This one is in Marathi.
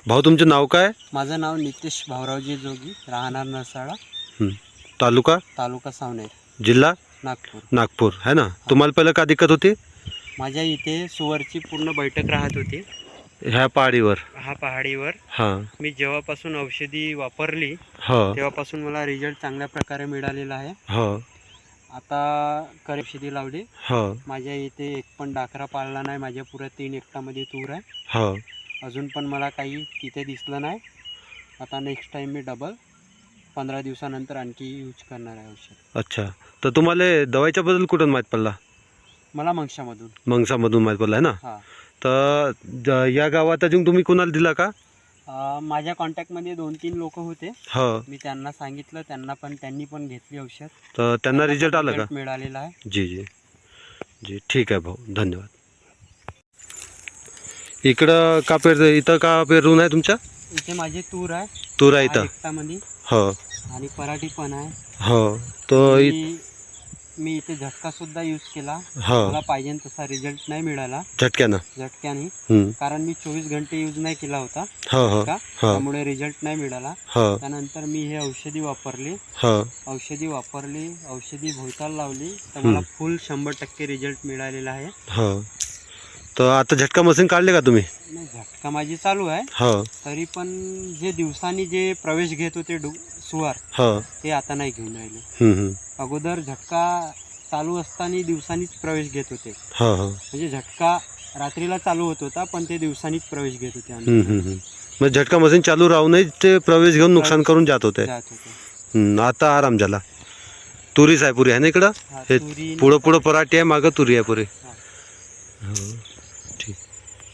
भाऊ तुमचं नाव काय? माझं नाव नितेश भाऊरावजी जोगी, राहणार नरसाळा, तालुका तालुका सावनेर, जिल्हा नागपूर. नागपूर है ना. तुम्हाला पहिलं का दिक्कत होती? माझ्या इथे सुवरची पूर्ण बैठक राहत होती ह्या पहाडीवर. हा पहाडीवर. हां मी जेव्हापासून औषधी वापरली हो तेव्हापासून मला रिझल्ट चांगल्या प्रकारे मिळालेला आहे. हो आता औषधी लावली. हो माझ्या इथे एक पण डाकरा पाळला नाही. माझ्या पुऱ्या 3 एकटामध्ये तूर आहे. हो अजून पण मला काही तिथे दिसलं नाही. आता नेक्स्ट टाईम मी डबल 15 दिवसानंतर आणखी यूज करणार आहे औषध. अच्छा. तर तुम्हाला दवाईच्या बद्दल कुठून माहीत पडला? मला मंगशामधून. मंगसामधून माहीत पडला आहे ना. हां. तर या गावात अजून तुम्ही कुणाला दिला का? माझ्या कॉन्टॅक्टमध्ये 2-3 लोक होते. हो. मी त्यांना सांगितलं, त्यांनी पण घेतली औषध. तर त्यांना रिझल्ट आला का? मिळालेला आहे. जी जी जी ठीक आहे भाऊ, धन्यवाद. इकडं का इथं का पेरून आहे तुमच्या? इथे माझे तूर आहे. तूर आहे इथं. एकटामध्ये. हो आणि पराठी पण आहे. हो. तो मी इथे झटका सुद्धा यूज केला. हो मला पाहिजे तसा रिझल्ट नाही मिळाला झटक्याने. कारण मी 24 घंटे यूज नाही केला होता हो हो का, त्यामुळे रिझल्ट नाही मिळाला. हो त्यानंतर मी हे औषधी वापरली. हो औषधी भोवताल लावली तर मला फुल 100% रिझल्ट मिळालेला आहे. हो. तर आता झटका मशीन काढले का तुम्ही? नाही, झटका माझी चालू आहे. हो तरी पण जे दिवसांनी जे प्रवेश घेत होते सुवार, हो ते आता नाही घेऊन राहिले. अगोदर झटका चालू असताना दिवसांनीच प्रवेश घेत होते. हो हो. म्हणजे झटका रात्रीला चालू होत होता पण ते दिवसांनीच प्रवेश घेत होते. मग झटका मशीन चालू राहूनही ते प्रवेश घेऊन नुकसान करून जात होते. आता आराम झाला. तुरीच आहे पुरी आहे ना इकडं. हे पुढं पराठी आहे, मागं तुरी आहे पुरी.